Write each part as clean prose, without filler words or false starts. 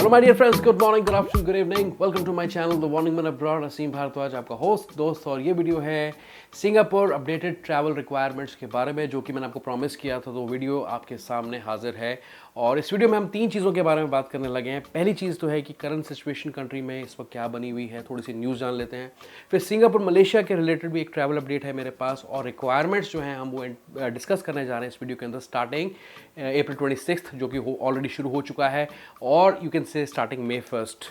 Hello my dear friends, good morning, good afternoon, good evening. Welcome to my channel The Warning Man Abroad. असीम भारद्वाज आपका host दोस्त और ये video है Singapore updated travel requirements के बारे में, जो कि मैंने आपको प्रॉमिस किया था। तो वीडियो आपके सामने हाजिर है और इस वीडियो में हम तीन चीज़ों के बारे में बात करने लगे हैं। पहली चीज़ तो है कि करंट सिचुएशन कंट्री में इस वक्त क्या बनी हुई है, थोड़ी सी न्यूज़ जान लेते हैं। फिर सिंगापुर मलेशिया के रिलेटेड भी एक ट्रैवल अपडेट है मेरे पास और रिक्वायरमेंट्स जो हैं हम वो डिस्कस करने जा रहे हैं इस वीडियो के अंदर स्टार्टिंग अप्रैल 26 जो कि ऑलरेडी शुरू हो चुका है और you can say starting May 1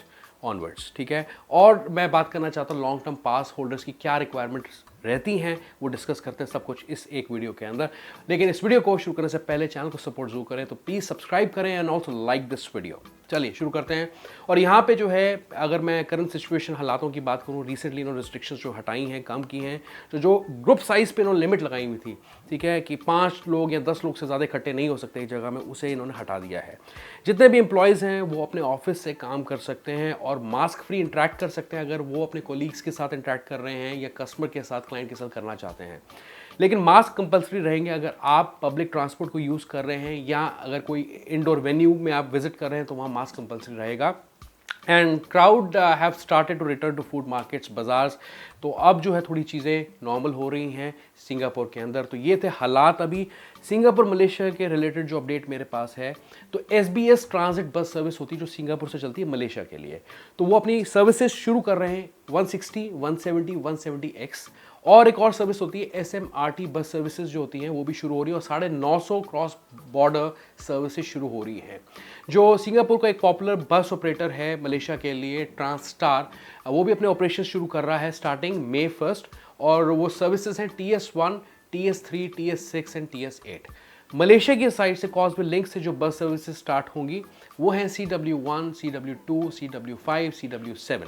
onwards. ठीक है, और मैं बात करना चाहता हूँ लॉन्ग टर्म पास होल्डर्स की क्या रिक्वायरमेंट्स रहती हैं, वो डिस्कस करते हैं सब कुछ इस एक वीडियो के अंदर। लेकिन इस वीडियो को शुरू करने से पहले चैनल को सपोर्ट जरूर करें, तो प्लीज़ सब्सक्राइब करें and also like this video. चलिए शुरू करते हैं। और यहाँ पे जो है अगर मैं करंट सिचुएशन हालातों की बात करूँ, रिसेंटली इन्होंने रिस्ट्रिक्शंस जो हटाई हैं, कम की हैं, तो जो ग्रुप साइज़ पे इन्होंने लिमिट लगाई हुई थी, ठीक है, कि 5 लोग या 10 लोग से ज़्यादा इकट्ठे नहीं हो सकते एक जगह में, उसे इन्होंने हटा दिया है। जितने भी एम्प्लॉयज़ हैं वो अपने ऑफिस से काम कर सकते हैं और मास्क फ्री इंटरेक्ट कर सकते हैं अगर वो अपने कोलीग्स के साथ इंटरेक्ट कर रहे हैं या कस्टमर के साथ, क्लाइंट के साथ करना चाहते हैं। लेकिन मास्क कंपलसरी रहेंगे अगर आप पब्लिक ट्रांसपोर्ट को यूज़ कर रहे हैं या अगर कोई इंडोर वेन्यू में आप विजिट कर रहे हैं तो वहाँ मास्क कंपलसरी रहेगा। And crowd have started to return to food markets, bazaars. तो अब जो है थोड़ी चीज़ें नॉर्मल हो रही हैं सिंगापुर के अंदर। तो ये थे हालात अभी सिंगापुर मलेशिया के रिलेटेड जो अपडेट मेरे पास है। तो SBS ट्रांजिट बस सर्विस होती है जो सिंगापुर से चलती है मलेशिया के लिए, तो वो अपनी सर्विसेज शुरू कर रहे हैं 160, 170, 170X। और एक और सर्विस होती है SMRT बस सर्विसेज जो होती हैं वो भी शुरू हो रही है और 950 क्रॉस बॉर्डर सर्विसेज शुरू हो रही हैं। जो सिंगापुर का एक पॉपुलर बस ऑपरेटर है मलेशिया के लिए, ट्रांसस्टार, वो भी अपने ऑपरेशन शुरू कर रहा है स्टार्टिंग May 1 और वो सर्विसेज हैं TS1, TS3, TS6 and TS8। Malaysia की साइड से कॉजवे लिंक से जो बस सर्विसेज स्टार्ट होंगी वो हैं CW1, CW2, CW5, CW7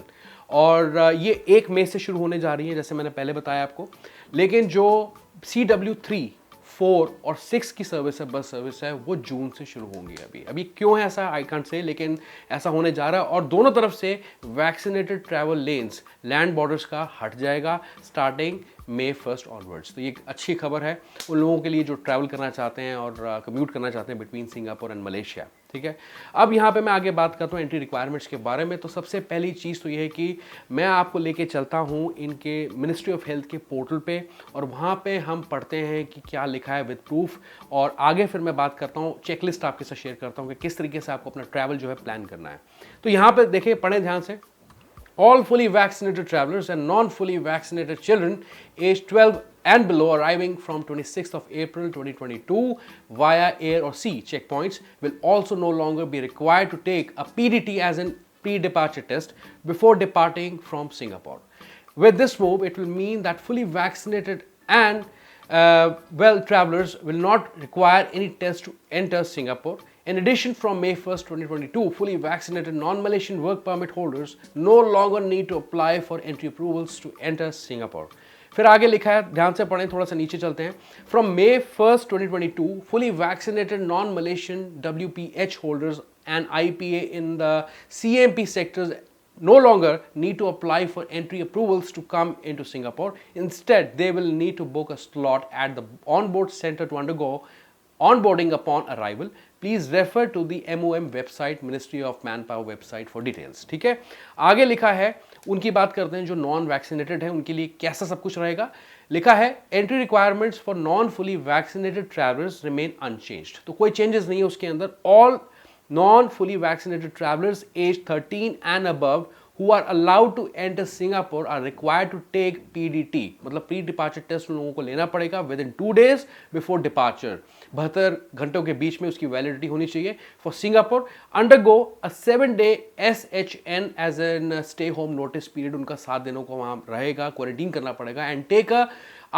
और ये 1 मई से शुरू होने जा रही है जैसे मैंने पहले बताया आपको। लेकिन जो CW3, 4 और 6 की सर्विस है, बस सर्विस है, वो जून से शुरू होंगी। अभी क्यों है ऐसा आई कांट से, लेकिन ऐसा होने जा रहा है। और दोनों तरफ से vaccinated travel lens, land borders का हट जाएगा स्टार्टिंग May 1 ऑनवर्ड्स। तो ये एक अच्छी खबर है उन लोगों के लिए जो ट्रैवल करना चाहते हैं और कम्यूट करना चाहते हैं बिटवीन सिंगापुर एंड मलेशिया। ठीक है, अब यहाँ पे मैं आगे बात करता हूँ एंट्री रिक्वायरमेंट्स के बारे में। तो सबसे पहली चीज़ तो ये है कि मैं आपको लेके चलता हूँ इनके मिनिस्ट्री ऑफ हेल्थ के पोर्टल पे और वहाँ पे हम पढ़ते हैं कि क्या लिखा है विद प्रूफ, और आगे फिर मैं बात करता हूँ, चेकलिस्ट आपके साथ शेयर करता हूँ कि किस तरीके से आपको अपना ट्रैवल जो है प्लान करना है। तो यहाँ पे देखिए, पढ़ें ध्यान से। All fully vaccinated travelers and non-fully vaccinated children aged 12 and below arriving from 26th of April 2022 via air or sea checkpoints will also no longer be required to take a PDT as in pre-departure test before departing from Singapore. With this move, it will mean that fully vaccinated and travelers will not require any test to enter Singapore. In addition, from May 1, 2022, fully vaccinated non-Malaysian work permit holders no longer need to apply for entry approvals to enter Singapore. फिर आगे लिखा है, ध्यान से पढ़ें, थोड़ा सा नीचे चलते हैं। From May 1, 2022, fully vaccinated non-Malaysian WPH holders and IPA in the CMP sectors no longer need to apply for entry approvals to come into Singapore. Instead, they will need to book a slot at the onboard center to undergo onboarding upon arrival. Please refer to the MOM website, Ministry of Manpower website for details. ठीक है, आगे लिखा है, उनकी बात करते हैं जो नॉन वैक्सीनेटेड है उनके लिए कैसा सब कुछ रहेगा। लिखा है entry requirements for non fully vaccinated travellers remain unchanged. तो कोई चेंजेस नहीं है उसके अंदर। All non-fully vaccinated travelers aged 13 and above who are allowed to enter Singapore are required to take PDT, मतलब प्री डिपार्चर टेस्ट उन लोगों को लेना पड़ेगा within 2 days before departure. 72 घंटों के बीच में उसकी वैलिडिटी होनी चाहिए। For Singapore, undergo a 7-day SHN as an stay home notice period, उनका 7 दिनों को वहाँ रहेगा, क्वारंटीन करना पड़ेगा। एंड टेक अ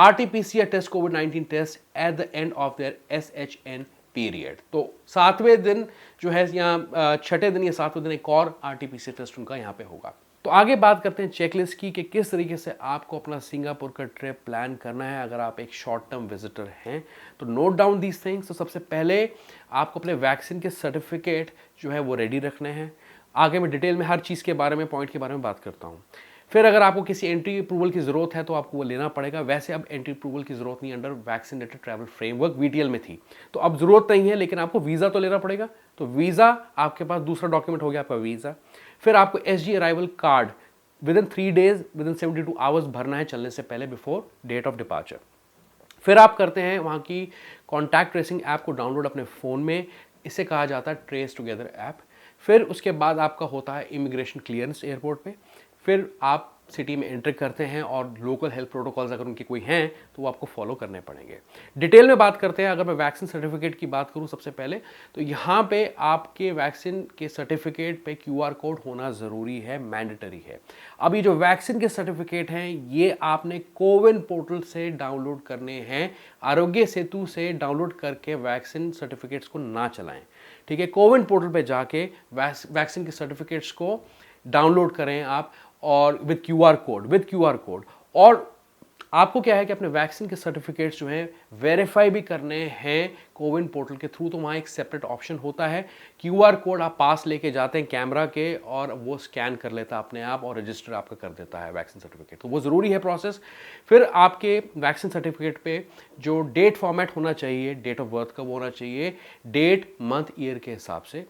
RT-PCR टेस्ट, COVID-19 test at the end of their SHN period. तो 7वें दिन जो है, यहाँ 6ठे दिन या 7वें दिन एक और RT-PCR टेस्ट उनका यहाँ पे होगा। तो आगे बात करते हैं चेकलिस्ट की कि किस तरीके से आपको अपना सिंगापुर का ट्रिप प्लान करना है अगर आप एक शॉर्ट टर्म विजिटर हैं। तो नोट डाउन दीज थिंग्स। तो सबसे पहले आपको अपने वैक्सीन के सर्टिफिकेट जो है वो रेडी रखने हैं। आगे मैं डिटेल में हर चीज़ के बारे में, पॉइंट के बारे में बात करता हूँ। फिर अगर आपको किसी एंट्री अप्रूवल की ज़रूरत है तो आपको वो लेना पड़ेगा। वैसे अब एंट्री अप्रूवल की ज़रूरत नहीं under vaccinated travel framework, VTL में थी, तो अब ज़रूरत नहीं है, लेकिन आपको वीज़ा तो लेना पड़ेगा। तो वीज़ा आपके पास दूसरा डॉक्यूमेंट हो गया आपका वीज़ा। फिर आपको SG arrival card with in 3 days with in 72 hours भरना है चलने से पहले, बिफोर डेट ऑफ डिपार्चर। फिर आप करते हैं वहाँ की कॉन्टैक्ट ट्रेसिंग ऐप को डाउनलोड अपने फ़ोन में, इसे कहा जाता है ट्रेस टुगेदर ऐप। फिर उसके बाद आपका होता है इमिग्रेशन क्लियरेंस एयरपोर्ट पे। फिर आप सिटी में एंटर करते हैं और लोकल हेल्थ प्रोटोकॉल्स अगर उनके कोई हैं तो वो आपको फॉलो करने पड़ेंगे। डिटेल में बात करते हैं, अगर मैं वैक्सीन सर्टिफिकेट की बात करूं सबसे पहले, तो यहाँ पे आपके वैक्सीन के सर्टिफिकेट पे क्यूआर कोड होना ज़रूरी है, मैंडेटरी है। अब ये जो वैक्सीन के सर्टिफिकेट हैं ये आपने कोविन पोर्टल से डाउनलोड करने हैं, आरोग्य सेतु से डाउनलोड करके वैक्सीन सर्टिफिकेट्स को ना चलाएं। ठीक है, कोविन पोर्टल पे जाके वैक्सीन के सर्टिफिकेट्स को डाउनलोड करें आप, और विद क्यूआर कोड। और आपको क्या है कि अपने वैक्सीन के सर्टिफिकेट्स जो हैं वेरीफाई भी करने हैं कोविन पोर्टल के थ्रू, तो वहाँ एक सेपरेट ऑप्शन होता है। क्यूआर कोड आप पास लेके जाते हैं कैमरा के और वो स्कैन कर लेता है अपने आप और रजिस्टर आपका कर देता है वैक्सीन सर्टिफिकेट, तो वो ज़रूरी है प्रोसेस। फिर आपके वैक्सीन सर्टिफिकेट पे जो डेट फॉर्मेट होना चाहिए, डेट ऑफ बर्थ का वो होना चाहिए, डेट मंथ ईयर के हिसाब से।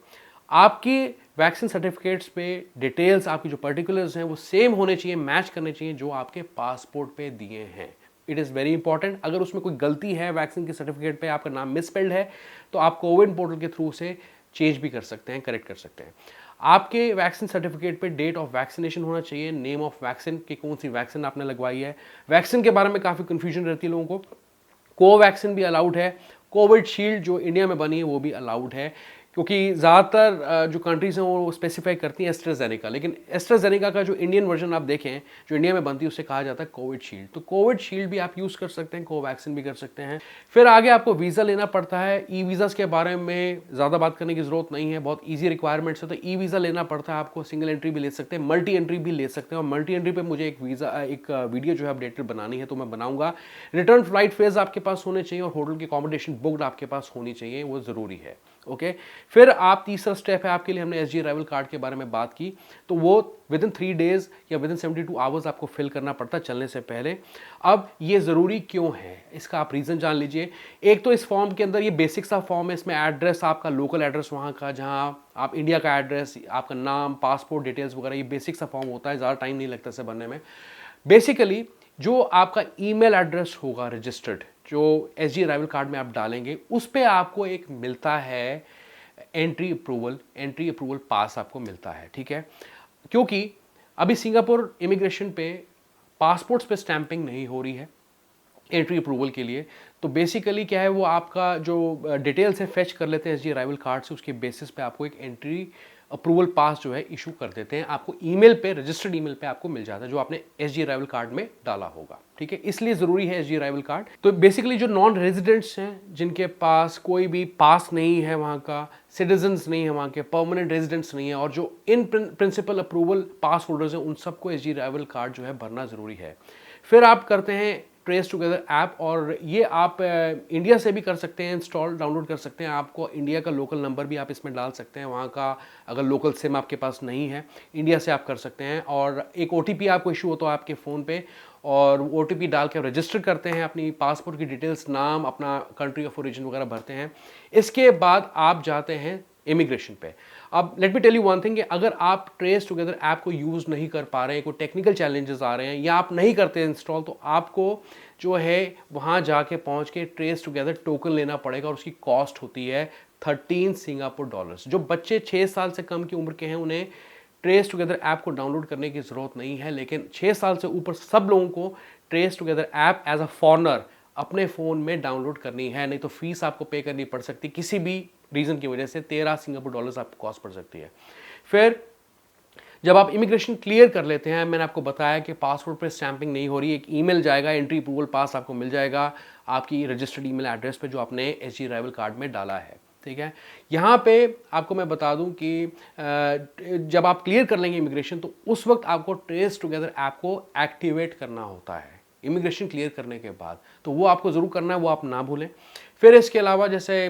आपकी वैक्सीन सर्टिफिकेट्स पे डिटेल्स, आपकी जो पर्टिकुलर्स हैं वो सेम होने चाहिए, मैच करने चाहिए जो आपके पासपोर्ट पे दिए हैं। It is very important. अगर उसमें कोई गलती है वैक्सीन के सर्टिफिकेट पे, आपका नाम मिसस्पेल्ड है, तो आप कोविन पोर्टल के थ्रू से चेंज भी कर सकते हैं, करेक्ट कर सकते हैं। आपके वैक्सीन सर्टिफिकेट पे डेट ऑफ वैक्सीनेशन होना चाहिए, नेम ऑफ वैक्सीन कि कौन सी वैक्सीन आपने लगवाई है। वैक्सीन के बारे में काफ़ी कन्फ्यूजन रहती है लोगों को। कोवैक्सीन भी अलाउड है, कोविशील्ड जो इंडिया में बनी है वो भी अलाउड है, क्योंकि ज़्यादातर जो कंट्रीज़ हैं वो स्पेसिफाई करती हैं एस्ट्राजेनेका, लेकिन एस्ट्राजेनेका का जो इंडियन वर्जन आप देखें जो इंडिया में बनती है उसे कहा जाता है कोविशील्ड। तो कोविशील्ड भी आप यूज़ कर सकते हैं, कोवैक्सीन भी कर सकते हैं। फिर आगे आपको वीज़ा लेना पड़ता है। ई वीज़ास के बारे में ज़्यादा बात करने की ज़रूरत नहीं है, बहुत ईजी रिक्वायरमेंट्स है। तो ई वीज़ा लेना पड़ता है आपको, सिंगल एंट्री भी ले सकते हैं, मल्टी एंट्री भी ले सकते हैं। और मल्टी एंट्री पर मुझे एक वीडियो जो है अपडेटेड बनानी है, तो मैं बनाऊंगा। रिटर्न फ्लाइट फेज आपके पास होने चाहिए और होटल की अकोमोडेशन बुकड आपके पास होनी चाहिए, वो ज़रूरी है। ओके, फिर आप तीसरा स्टेप है आपके लिए, हमने एसजी अराइवल कार्ड के बारे में बात की, तो वो विद इन 3 डेज या विद इन 72 आवर्स आपको फिल करना पड़ता है चलने से पहले। अब ये ज़रूरी क्यों है, इसका आप रीज़न जान लीजिए। एक तो इस फॉर्म के अंदर ये बेसिक सा फॉर्म है, इसमें एड्रेस आपका लोकल एड्रेस वहाँ का, जहाँ आप इंडिया का एड्रेस, आपका नाम, पासपोर्ट डिटेल्स वगैरह, ये बेसिक सा फॉर्म होता है, ज़्यादा टाइम नहीं लगता इसे बनने में। बेसिकली जो आपका ईमेल एड्रेस होगा रजिस्टर्ड, जो एसजी अराइवल कार्ड में आप डालेंगे, उस पर आपको एक मिलता है एंट्री अप्रूवल पास आपको मिलता है। ठीक है, क्योंकि अभी सिंगापुर इमिग्रेशन पे पासपोर्ट्स पे स्टैंपिंग नहीं हो रही है एंट्री अप्रूवल के लिए, तो बेसिकली क्या है, वो आपका जो डिटेल्स है फेच कर लेते हैं एसजी अराइवल कार्ड से, उसके बेसिस पे आपको एक एंट्री अप्रूवल पास जो है इशू कर देते हैं। आपको ईमेल पे, रजिस्टर्ड ईमेल पे आपको मिल जाता है जो आपने एसजी अराइवल कार्ड में डाला होगा। ठीक है, इसलिए ज़रूरी है एसजी अराइवल कार्ड। तो बेसिकली जो नॉन रेजिडेंट्स हैं, जिनके पास कोई भी पास नहीं है, वहाँ का सिटीजन्स नहीं है, वहाँ के परमानेंट रेजिडेंट्स नहीं है, और जो in principle approval pass holders हैं, उन सबको एसजी अराइवल कार्ड जो है भरना ज़रूरी है। फिर आप करते हैं ट्रेस टुगेदर ऐप, और ये आप इंडिया से भी कर सकते हैं, इंस्टॉल डाउनलोड कर सकते हैं। आपको इंडिया का लोकल नंबर भी आप इसमें डाल सकते हैं, वहाँ का अगर लोकल सिम आपके पास नहीं है, इंडिया से आप कर सकते हैं। और एक ओटीपी आपको इशू होता है आपके फ़ोन पे, और ओटीपी डाल के रजिस्टर करते हैं, अपनी पासपोर्ट की डिटेल्स, नाम, अपना कंट्री ऑफ ओरिजिन वगैरह भरते हैं। इसके बाद आप जाते हैं इमिग्रेशन पे। अब let me tell you one thing, कि अगर आप ट्रेस टुगेदर ऐप को यूज़ नहीं कर पा रहे हैं, कोई टेक्निकल चैलेंजेस आ रहे हैं, या आप नहीं करते इंस्टॉल, तो आपको जो है वहाँ जाके पहुँच के ट्रेस टुगेदर टोकन लेना पड़ेगा, और उसकी कॉस्ट होती है 13 सिंगापुर डॉलर्स। जो बच्चे 6 साल से कम की उम्र के हैं उन्हें ट्रेस टुगेदर ऐप को डाउनलोड करने की ज़रूरत नहीं है, लेकिन 6 साल से ऊपर सब लोगों को TraceTogether app as a foreigner अपने फ़ोन में डाउनलोड करनी है, नहीं तो फीस आपको पे करनी पड़ सकती, किसी भी रीज़न की वजह से 13 सिंगापुर डॉलर्स आपको कॉस्ट पड़ सकती है। फिर जब आप इमिग्रेशन क्लियर कर लेते हैं, मैंने आपको बताया कि पासपोर्ट पे स्टैंपिंग नहीं हो रही, एक ईमेल जाएगा, एंट्री अप्रूवल पास आपको मिल जाएगा आपकी रजिस्टर्ड ईमेल एड्रेस पे जो आपने एसजी अराइवल कार्ड में डाला है। ठीक है, यहाँ पे आपको मैं बता दूं कि जब आप क्लियर कर लेंगे इमिग्रेशन, तो उस वक्त आपको ट्रेस टुगेदर ऐप को एक्टिवेट करना होता है इमिग्रेशन क्लियर करने के बाद, तो वो आपको ज़रूर करना है, वो आप ना भूलें। फिर इसके अलावा जैसे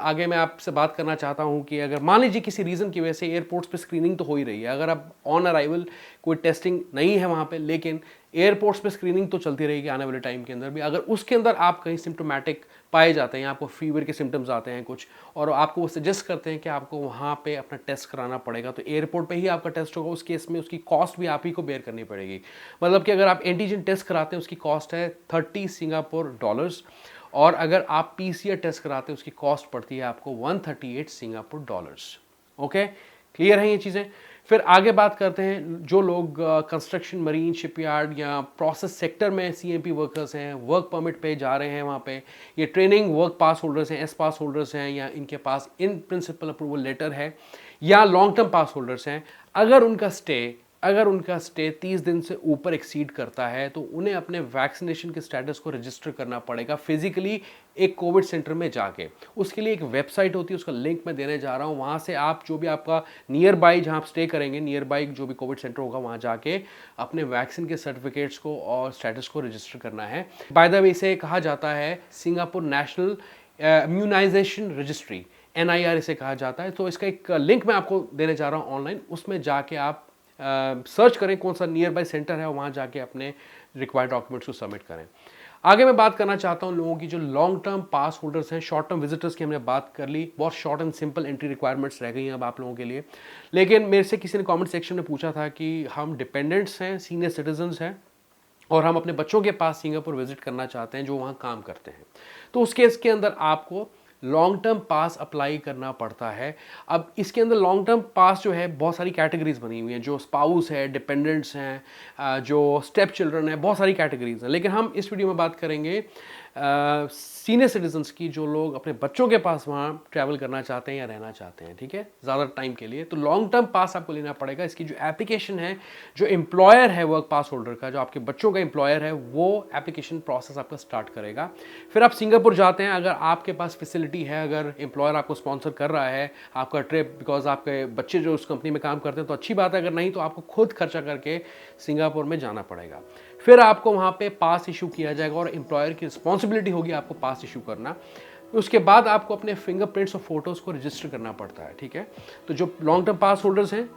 आगे मैं आपसे बात करना चाहता हूँ कि अगर मान लीजिए किसी रीज़न की वजह से एयरपोर्ट्स पे स्क्रीनिंग तो हो ही रही है, अगर आप ऑन अराइवल कोई टेस्टिंग नहीं है वहाँ पे, लेकिन एयरपोर्ट्स पे स्क्रीनिंग तो चलती रहेगी आने वाले टाइम के अंदर भी। अगर उसके अंदर आप कहीं सिम्टोमेटिक पाए जाते हैं, आपको फीवर के सिम्टम्स आते हैं कुछ, और आपको वो सजेस्ट करते हैं कि आपको वहाँ पे अपना टेस्ट कराना पड़ेगा, तो एयरपोर्ट पे ही आपका टेस्ट होगा। उस केस में उसकी कॉस्ट भी आप ही को बेयर करनी पड़ेगी। मतलब कि अगर आप एंटीजन टेस्ट कराते हैं उसकी कॉस्ट है 30 सिंगापुर डॉलर्स, और अगर आप पीसीआर टेस्ट कराते हैं उसकी कॉस्ट पड़ती है आपको 138 सिंगापुर डॉलर्स। ओके, क्लियर है ये चीज़ें। फिर आगे बात करते हैं जो लोग कंस्ट्रक्शन, मरीन, शिपयार्ड या प्रोसेस सेक्टर में सीएमपी वर्कर्स हैं, वर्क परमिट पे जा रहे हैं वहाँ पे, ये ट्रेनिंग वर्क पास होल्डर्स हैं, एस पास होल्डर्स हैं, या इनके पास इन प्रिंसिपल अप्रूवल लेटर है, या लॉन्ग टर्म पास होल्डर्स हैं, अगर उनका स्टे 30 दिन से ऊपर एक्सीड करता है तो उन्हें अपने वैक्सीनेशन के स्टेटस को रजिस्टर करना पड़ेगा फिजिकली एक कोविड सेंटर में जाके। उसके लिए एक वेबसाइट होती है, उसका लिंक मैं देने जा रहा हूँ। वहाँ से आप जो भी आपका नियर बाई जहाँ आप स्टे करेंगे, नियर बाई जो भी कोविड सेंटर होगा, वहाँ जाके अपने वैक्सीन के सर्टिफिकेट्स को और स्टेटस को रजिस्टर करना है। बाय द वे इसे कहा जाता है Singapore national immunisation registry, NIR इसे कहा जाता है। तो इसका एक लिंक मैं आपको देने जा रहा हूँ ऑनलाइन, उसमें जाके आप सर्च करें कौन सा नियर बाई सेंटर है, वहाँ जाके अपने रिक्वायर्ड डॉक्यूमेंट्स को सबमिट करें। आगे मैं बात करना चाहता हूँ लोगों की जो लॉन्ग टर्म पास होल्डर्स हैं, शॉर्ट टर्म विजिटर्स की हमने बात कर ली, बहुत short and simple entry requirements रह गई हैं अब आप लोगों के लिए। लेकिन मेरे से किसी ने कमेंट सेक्शन में पूछा था कि हम डिपेंडेंट्स हैं, सीनियर सिटीजन्स हैं, और हम अपने बच्चों के पास सिंगापुर विजिट करना चाहते हैं जो वहाँ काम करते हैं, तो उस केस के अंदर आपको लॉन्ग टर्म पास अप्लाई करना पड़ता है। अब इसके अंदर लॉन्ग टर्म पास जो है बहुत सारी कैटेगरीज बनी हुई हैं, जो स्पाउस है, डिपेंडेंट्स हैं, जो स्टेप चिल्ड्रन है, बहुत सारी कैटेगरीज हैं। लेकिन हम इस वीडियो में बात करेंगे सीनियर सिटीजन्स की, जो लोग अपने बच्चों के पास वहाँ ट्रैवल करना चाहते हैं या रहना चाहते हैं, ठीक है, ज़्यादा टाइम के लिए। तो लॉन्ग टर्म पास आपको लेना पड़ेगा। इसकी जो एप्लीकेशन है, जो एम्प्लॉयर है वर्क पास होल्डर का, जो आपके बच्चों का एम्प्लॉयर है, वो एप्लीकेशन प्रोसेस आपका स्टार्ट करेगा। फिर आप सिंगापुर जाते हैं, अगर आपके पास फैसिलिटी है, अगर एम्प्लॉयर आपको स्पॉन्सर कर रहा है आपका ट्रिप, बिकॉज आपके बच्चे जो उस कंपनी में काम करते हैं तो अच्छी बात है, अगर नहीं तो आपको खुद खर्चा करके सिंगापुर में जाना पड़ेगा। फिर आपको वहाँ पे पास इशू किया जाएगा और एम्प्लॉयर की रिस्पॉन्सिबिलिटी होगी आपको पास इशू करना। उसके बाद आपको अपने फिंगरप्रिंट्स और फोटोज़ को रजिस्टर करना पड़ता है, ठीक है। तो जो लॉन्ग टर्म पास होल्डर्स हैं,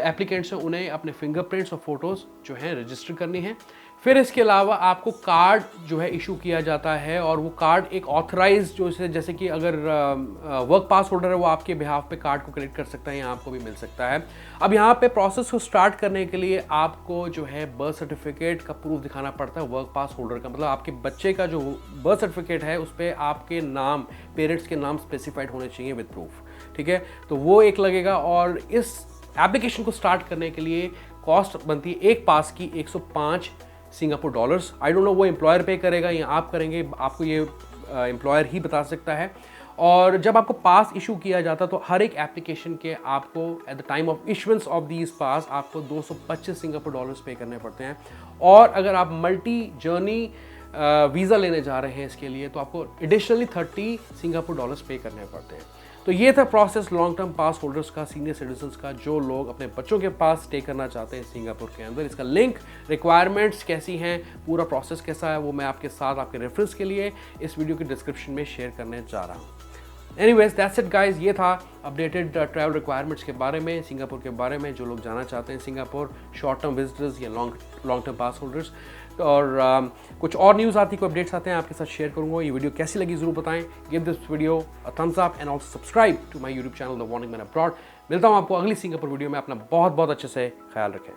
एप्लीकेंट्स हैं, उन्हें अपने फिंगरप्रिंट्स और फोटोज़ जो हैं रजिस्टर करनी है। फिर इसके अलावा आपको कार्ड जो है इशू किया जाता है, और वो कार्ड एक ऑथराइज जो जैसे कि अगर वर्क पास होल्डर है वो आपके बिहाफ पे कार्ड को कलेक्ट कर सकता है या आपको भी मिल सकता है। अब यहाँ पे प्रोसेस को स्टार्ट करने के लिए आपको जो है बर्थ सर्टिफिकेट का प्रूफ दिखाना पड़ता है वर्क पास होल्डर का, मतलब आपके बच्चे का जो बर्थ सर्टिफिकेट है उस पर आपके नाम, पेरेंट्स के नाम स्पेसिफाइड होने चाहिए विद प्रूफ, ठीक है। तो वो एक लगेगा, और इस एप्लीकेशन को स्टार्ट करने के लिए कॉस्ट बनती है एक पास की 105 Singapore dollars. I don't know वो एम्प्लॉयर पे करेगा या आप करेंगे, आपको ये एम्प्लॉयर ही बता सकता है। और जब आपको पास इशू किया जाता तो हर एक एप्लीकेशन के आपको at the time of issuance of these pass आपको 225 सिंगापुर डॉलर्स पे करने पड़ते हैं। और अगर आप मल्टी जर्नी वीज़ा लेने जा रहे हैं इसके लिए तो आपको एडिशनली 30 सिंगापुर डॉलर्स पे करने पड़ते हैं। तो ये था प्रोसेस लॉन्ग टर्म पास होल्डर्स का, सीनियर सिटीजन्स का, जो लोग अपने बच्चों के पास स्टे करना चाहते हैं सिंगापुर के अंदर। इसका लिंक, रिक्वायरमेंट्स कैसी हैं, पूरा प्रोसेस कैसा है, वो मैं आपके साथ आपके रेफरेंस के लिए इस वीडियो के डिस्क्रिप्शन में शेयर करने जा रहा हूँ। एनीवेज दैट्स इट गाइज, ये था अपडेटेड ट्रैवल रिक्वायरमेंट्स के बारे में, सिंगापुर के बारे में, जो लोग जाना चाहते हैं सिंगापुर, शॉर्ट टर्म विजिटर्स या लॉन्ग टर्म पास होल्डर्स। और कुछ और न्यूज़ आती, कोई अपडेट्स आते हैं आपके साथ शेयर करूंगा। ये वीडियो कैसी लगी ज़रूर बताएं। Give this video a thumbs up and also subscribe to my YouTube channel the warning man abroad. मिलता हूँ आपको अगली सिंगापुर वीडियो में। अपना बहुत बहुत अच्छे से ख्याल रखें।